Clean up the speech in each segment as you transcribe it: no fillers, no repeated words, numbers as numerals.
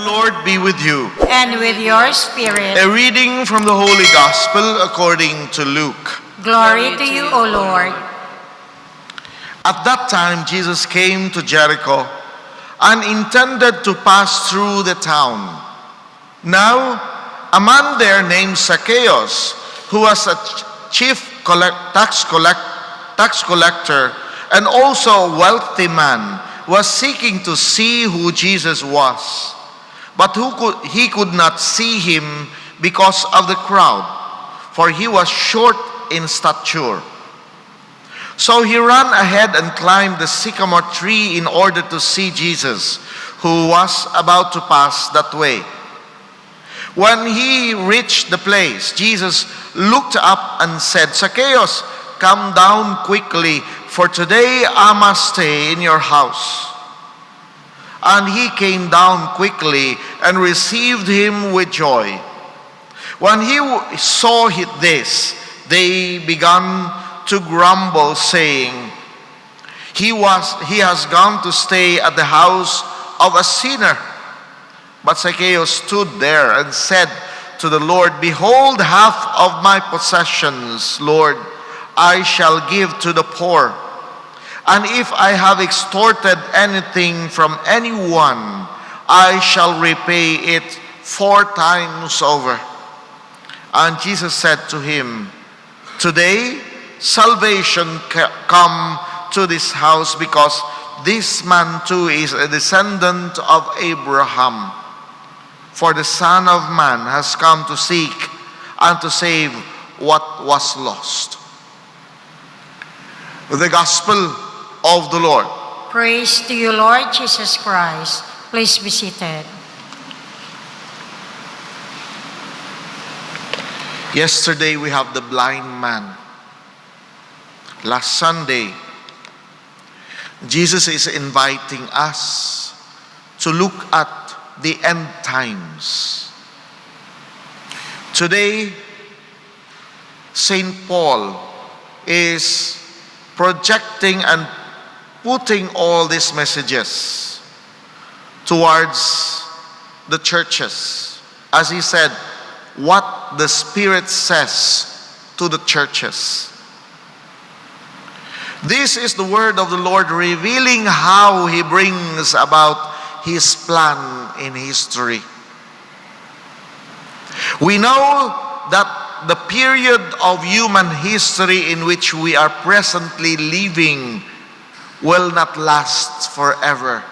Lord be with you. And with your spirit. A reading from the Holy Gospel according to Luke. Glory to you, O Lord. At that time, Jesus came to Jericho and intended to pass through the town. Now, a man there named Zacchaeus, who was a chief tax collector and also a wealthy man, was seeking to see who Jesus was. But he could not see him because of the crowd, for he was short in stature. So he ran ahead and climbed the sycamore tree in order to see Jesus, who was about to pass that way. When he reached the place, Jesus looked up and said, "Zacchaeus, come down quickly, for today I must stay in your house." And he came down quickly and received him with joy. When he saw this, they began to grumble, saying, He has gone to stay at the house of a sinner." But Zacchaeus stood there and said to the Lord, "Behold, half of my possessions, Lord, I shall give to the poor. And if I have extorted anything from anyone, I shall repay it 4 times over." And Jesus said to him, "Today salvation come to this house, because this man too is a descendant of Abraham. For the Son of Man has come to seek and to save what was lost." The Gospel of the Lord. Praise to you, Lord Jesus Christ. Please be seated. Yesterday we have the blind man. Last Sunday, Jesus is inviting us to look at the end times. Today, St. Paul is projecting and putting all these messages towards the churches. As he said, what the Spirit says to the churches. This is the word of the Lord revealing how He brings about His plan in history. We know that the period of human history in which we are presently living will not last forever.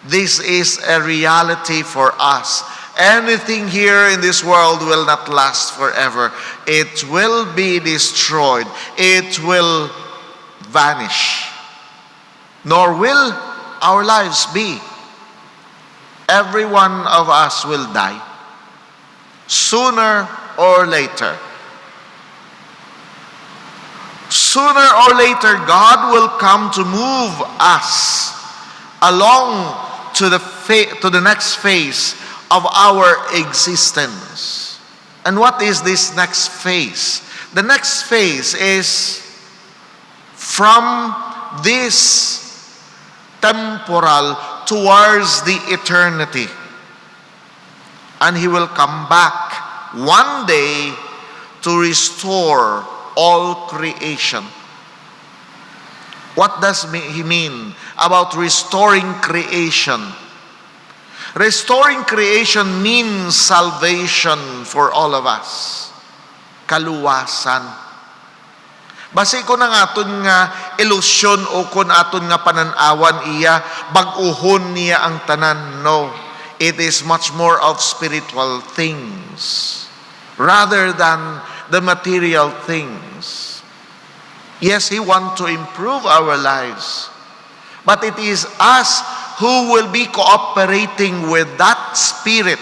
This is a reality for us. Anything here in this world will not last forever. It will be destroyed. It will vanish. Nor will our lives be. Every one of us will die, sooner or later. Sooner or later, God will come to move us along to the next phase of our existence. And what is this next phase? The next phase is from this temporal towards the eternity. And He will come back one day to restore all creation. What does He mean about restoring creation? Restoring creation means salvation for all of us. Kaluwasan. Basi ko na aton nga ilusyon o kun aton nga pananawan iya, bag-uhon niya ang tanan. No, it is much more of spiritual things rather than the material things. Yes, He wants to improve our lives, but it is us who will be cooperating with that Spirit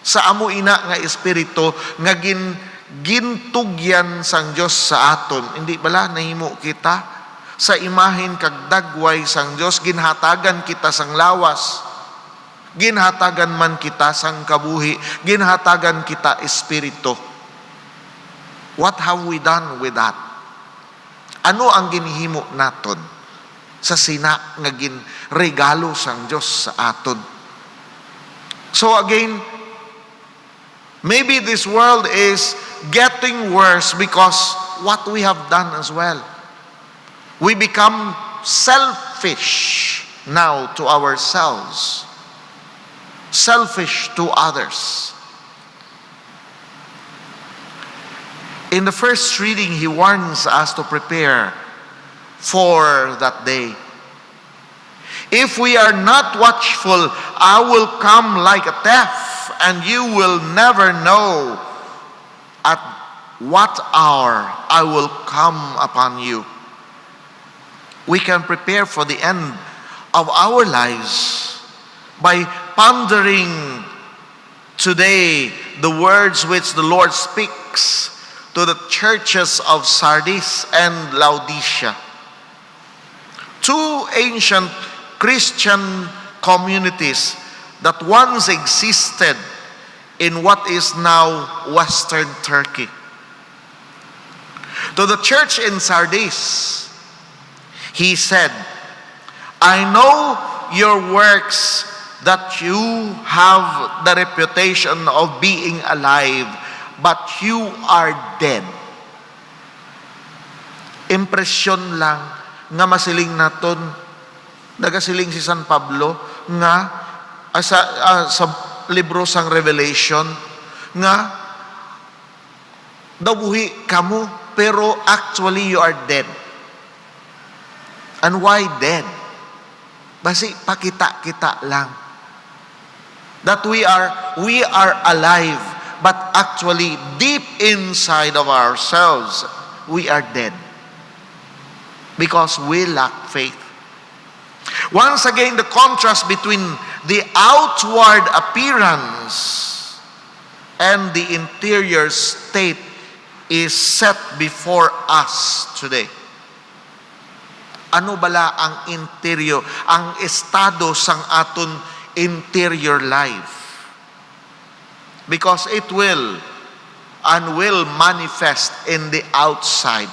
sa amo ina nga Espiritu nga gintugyan sang Dios sa aton. Hindi bala nahimo kita sa imahen kag dagway sang Dios, ginhatagan kita sang lawas, ginhatagan man kita sang kabuhi, ginhatagan kita Espiritu. What have we done with that? Ano ang ginhimo naton sa sina nga ginregalo sang Dios sa aton? So again, maybe this world is getting worse because what we have done as well. We become selfish now to ourselves, selfish to others. In the first reading, he warns us to prepare for that day. If we are not watchful, I will come like a thief, and you will never know at what hour I will come upon you. We can prepare for the end of our lives by pondering today the words which the Lord speaks to the churches of Sardis and Laodicea. Two ancient Christian communities that once existed in what is now Western Turkey. To the church in Sardis, he said, I know your works, that you have the reputation of being alive, but you are dead. Impresyon lang nga masiling naton, nagasiling si San Pablo nga sa libro sang Revelation nga nabuhi kamo pero actually you are dead. And why dead? Basi pakita-kita lang. That we are alive, but actually deep inside of ourselves, we are dead. Because we lack faith. Once again, the contrast between the outward appearance and the interior state is set before us today. Ano bala ang interior, ang estado sang aton interior life? Because it will manifest in the outside,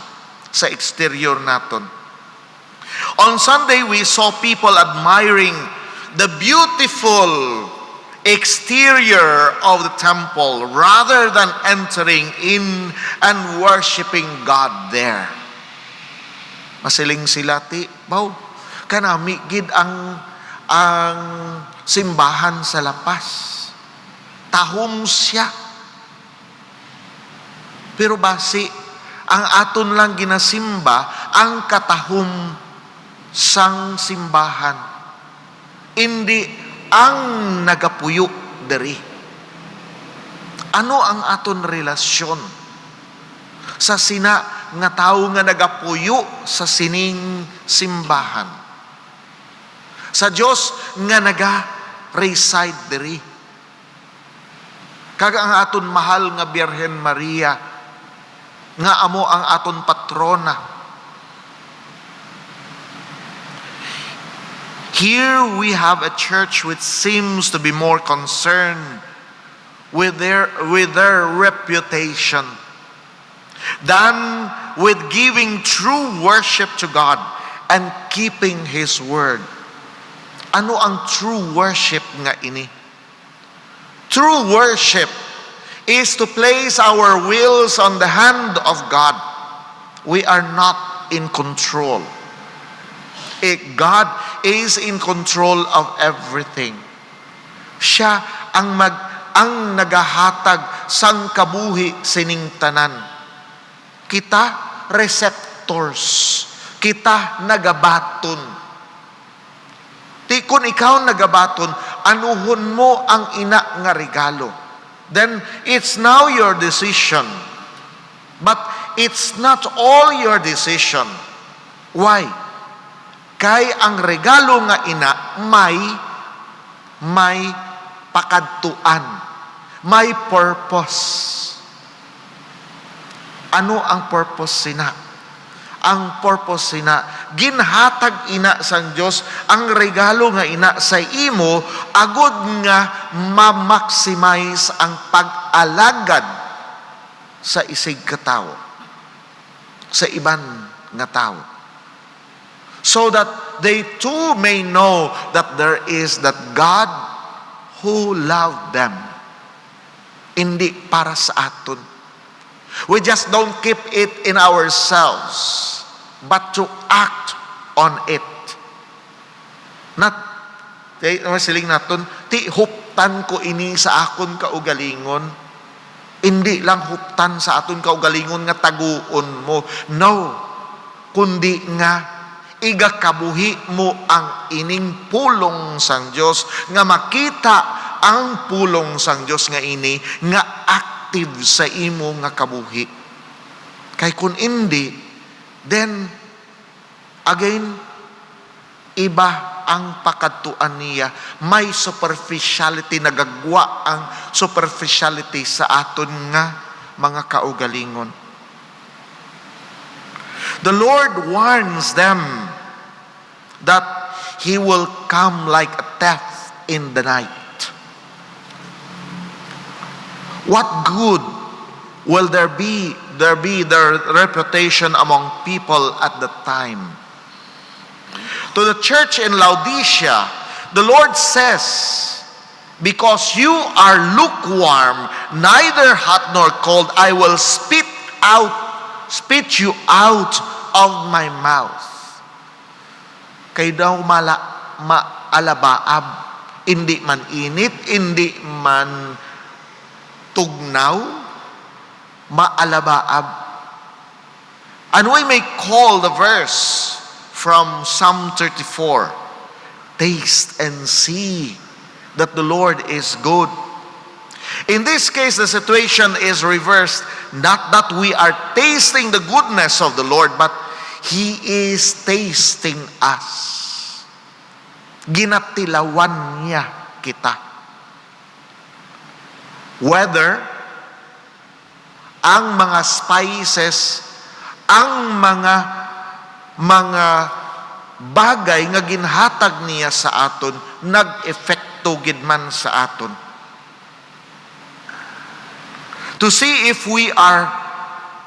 sa exterior naton. On Sunday, we saw people admiring the beautiful exterior of the temple rather than entering in and worshiping God there. Masiling sila ti, baw, kanami gid ang simbahan sa lapas. Tahom siya. Pero basi, ang aton lang ginasimba, ang katahom sang simbahan. Hindi ang nagapuyo diri. Ano ang aton relasyon sa sina nga tao nga nagapuyo sa sining simbahan? Sa Dios nga naga-reside diri. Kaga ang aton mahal nga Birhen Maria, nga amo ang aton patrona. Here we have a church which seems to be more concerned with their reputation than with giving true worship to God and keeping His word. Ano ang true worship nga ini? True worship is to place our wills on the hand of God. We are not in control. God is in control of everything. Siya ang nagahatag sang kabuhi sining tanan. Kita receptors. Kita nagabaton. Ti kung ikaw nagabaton, anuhon mo ang ina nga regalo. Then it's now your decision. But it's not all your decision. Why? Kay ang regalo nga ina may pakadtuan, may purpose. Ano ang purpose sina? Ang purpose sina, ginhatag ina sang Dios ang regalo nga ina sa imo agud nga ma-maximize ang pag-alagad sa isig katawo, sa iban nga tao. So that they too may know that there is that God who loved them. Hindi para sa aton. We just don't keep it in ourselves, but to act on it. Not, siling naton, ti huptan ko ini sa akon kaugalingon. Hindi lang huptan sa aton kaugalingon nga taguon mo. No, kundi nga igakabuhi mo ang ining pulong sang Dios, nga makita ang pulong sang Dios nga ini nga active sa imo nga kabuhi. Kay kun hindi, then again iba ang pakadtuan niya. May superficiality, nagagwa ang superficiality sa aton nga mga kaugalingon. The Lord warns them that He will come like a thief in the night. What good will there be their reputation among people at the time? To the church in Laodicea, the Lord says, because you are lukewarm, neither hot nor cold, I will spit you out of my mouth. Kay daw maalabaab, hindi man init, hindi man tugnaw, maalabaab. And we may call the verse from Psalm 34, taste and see that the Lord is good. In this case, the situation is reversed. Not that we are tasting the goodness of the Lord, but He is tasting us. Ginatilawan niya kita. Whether ang mga spices, ang mga bagay nga ginhatag niya sa aton, nag-epekto gid man sa aton. To see if we are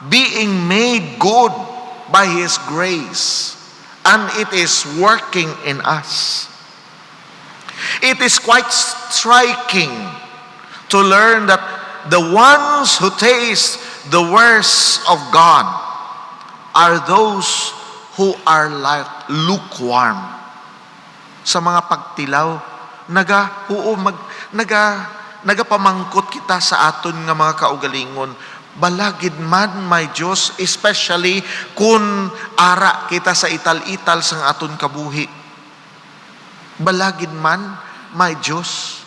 being made good by His grace, and it is working in us. It is quite striking to learn that the ones who taste the worst of God are those who are like lukewarm. Sa mga pagtilaw, nagapamangkot kita sa aton nga mga kaugalingon. Balagid man, may Diyos, especially kung ara kita sa ital-ital sang aton kabuhi. Balagid man, may Diyos.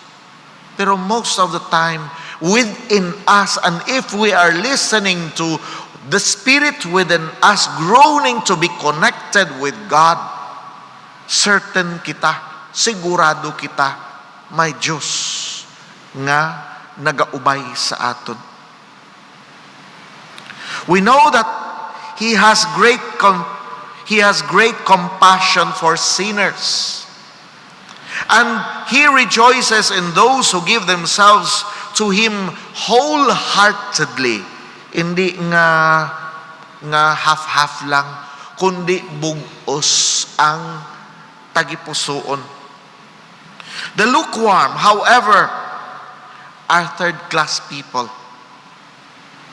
Pero most of the time, within us, and if we are listening to the Spirit within us groaning to be connected with God, certain kita, sigurado kita, may Diyos nga nagaubay sa aton. We know that He has great compassion for sinners. And He rejoices in those who give themselves to Him wholeheartedly. Hindi nga half-half lang, kundi bugos ang tagipusoon. The lukewarm, however, are third-class people.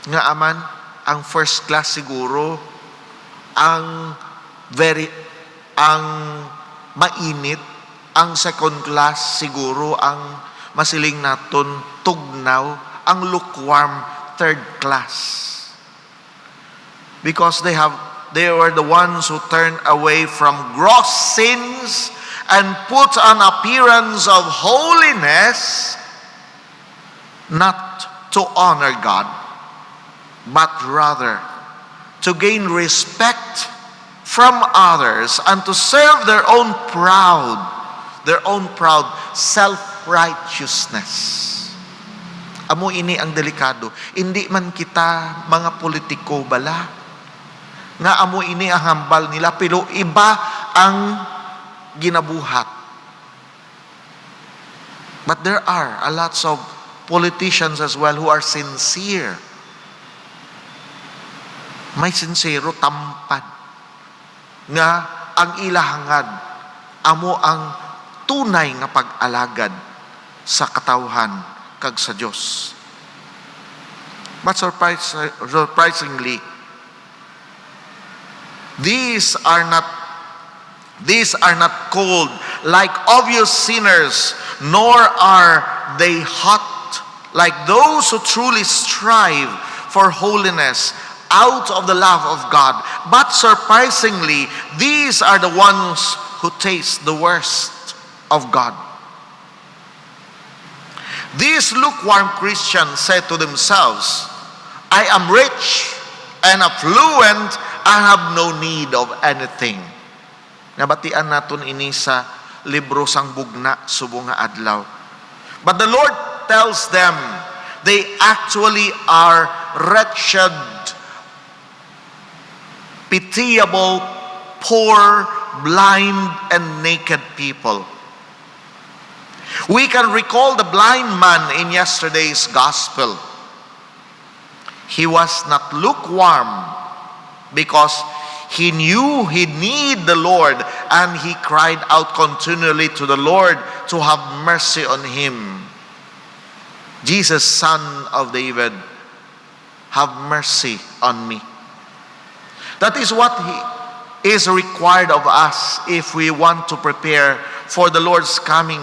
Nga aman, ang first class siguro, ang mainit, ang second class siguro, ang masiling naton tugnaw, ang lukewarm third class. Because they were the ones who turned away from gross sins and put an appearance of holiness, not to honor God, but rather to gain respect from others and to serve their own proud self-righteousness. Amo ini ang delikado. Hindi man kita mga politiko bala, nga amo ini ang hambal nila, pero iba ang ginabuhat. But there are a lots of politicians as well who are sincere. May sincero tampad nga ang ilahangad amo ang tunay nga pag-alagad sa katawhan kag sa Dios. But surprisingly, these are not called like obvious sinners, nor are they hot like those who truly strive for holiness out of the love of God. But surprisingly, these are the ones who taste the worst of God. These lukewarm Christians said to themselves, I am rich and affluent, I have no need of anything. Nabatian naton ini sa libro sang bugna subong nga adlaw. But the Lord tells them they actually are wretched, pitiable, poor, blind, and naked people. We can recall the blind man in yesterday's gospel. He was not lukewarm because he knew he needed the Lord, and he cried out continually to the Lord to have mercy on him. Jesus, Son of David, have mercy on me. That is what is required of us if we want to prepare for the Lord's coming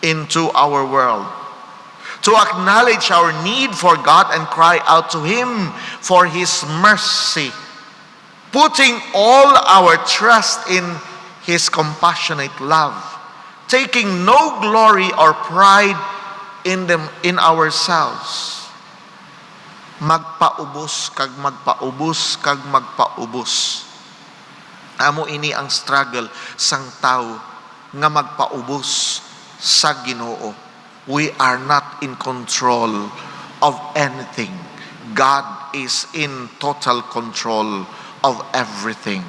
into our world. To acknowledge our need for God and cry out to Him for His mercy, putting all our trust in His compassionate love, taking no glory or pride in ourselves. Magpaubos kag magpaubos kag magpaubos. Amo ini ang struggle sang tao nga magpaubos sa Ginoo. We are not in control of anything. God is in total control of everything.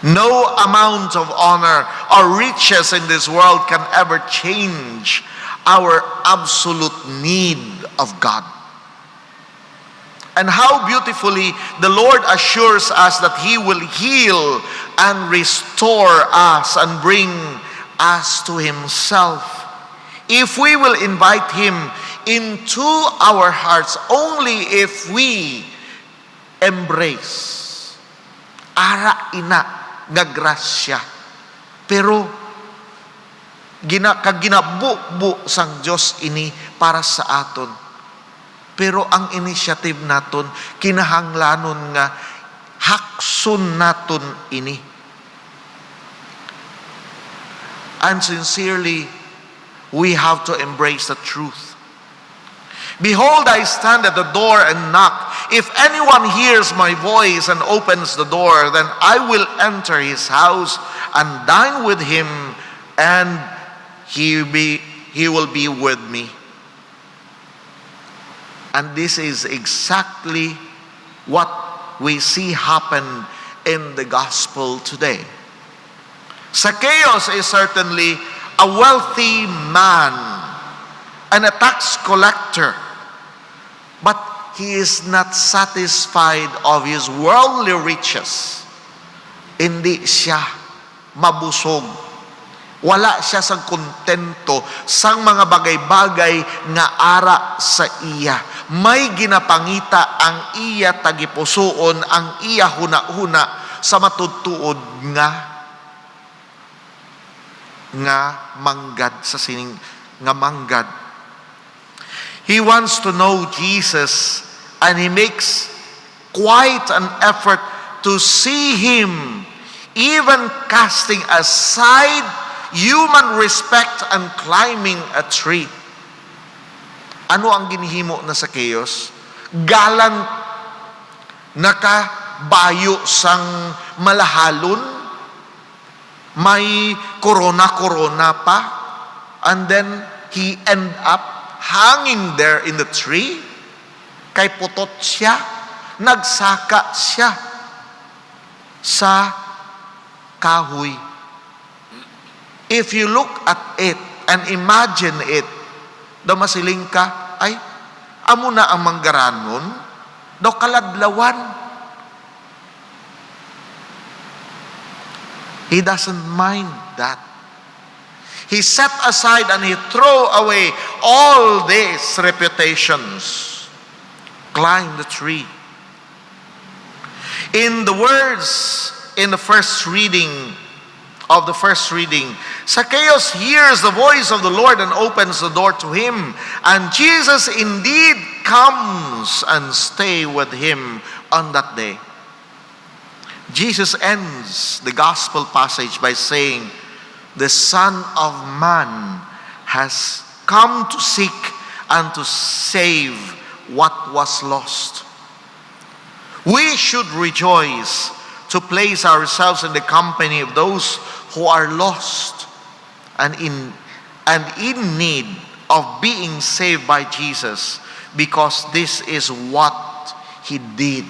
No amount of honor or riches in this world can ever change our absolute need of God. And how beautifully the Lord assures us that He will heal and restore us and bring us to Himself if we will invite Him into our hearts, only if we embrace. Ara ina nga grasya. Pero ginabubu sang Dios ini para sa aton. Pero ang initiative naton kinahanglanon nga hakson naton ini. And sincerely, we have to embrace the truth. Behold, I stand at the door and knock. If anyone hears my voice and opens the door, then I will enter his house and dine with him, and he will be with me. And this is exactly what we see happen in the gospel today. Zacchaeus is certainly a wealthy man and a tax collector, but he is not satisfied of his worldly riches. Hindi siya mabusog. Wala siya sa kontento sang mga bagay-bagay nga ara sa iya. May ginapangita ang iya tagipusoon, ang iya huna-huna sa matudtuod nga manggad sa sining nga manggad. He wants to know Jesus, and he makes quite an effort to see Him, even casting aside human respect and climbing a tree. Ano ang ginhimo na Zacchaeus? Galant, nakabayo sang malahalon, may corona pa, and then he end up hanging there in the tree. Kay putot siya, nagsaka siya sa kahoy. If you look at it and imagine it, daw masiling ka, ay, amo na ang manggaranon, daw kaladlawan. He doesn't mind that. He set aside and he threw away all these reputations. Climb the tree. In the words in the first reading, Zacchaeus hears the voice of the Lord and opens the door to him. And Jesus indeed comes and stays with him on that day. Jesus ends the gospel passage by saying, the Son of Man has come to seek and to save what was lost. We should rejoice to place ourselves in the company of those who are lost and in need of being saved by Jesus, because this is what He did.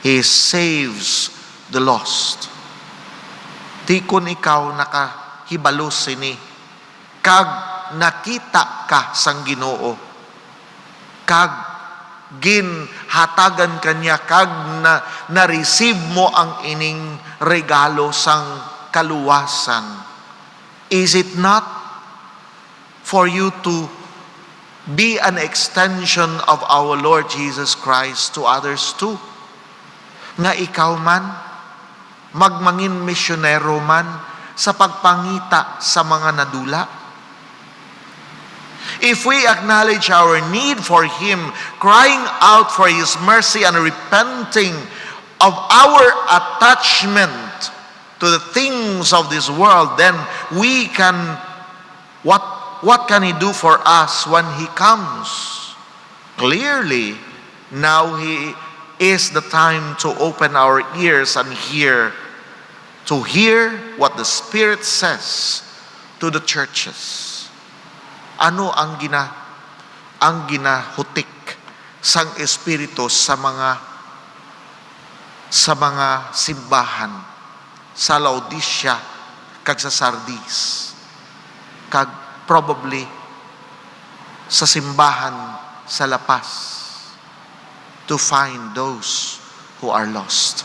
He saves the lost. Di kun ikaw nakahibalo sini, kag nakita ka sang Ginoo, kag ginhatagan kanya, kag na-receive mo ang ining regalo sang kaluwasan. Is it not for you to be an extension of our Lord Jesus Christ to others too? Nga ikaw man, magmangin misyonero man sa pagpangita sa mga nadula. If we acknowledge our need for Him, crying out for His mercy and repenting of our attachment to the things of this world, then we can, what can He do for us when He comes? Clearly, now is the time to open our ears and hear what the Spirit says to the churches. Ano ang ginahutik sang Espiritu sa mga simbahan sa Laodicea kag sa Sardis, kag probably sa simbahan sa La Paz, to find those who are lost.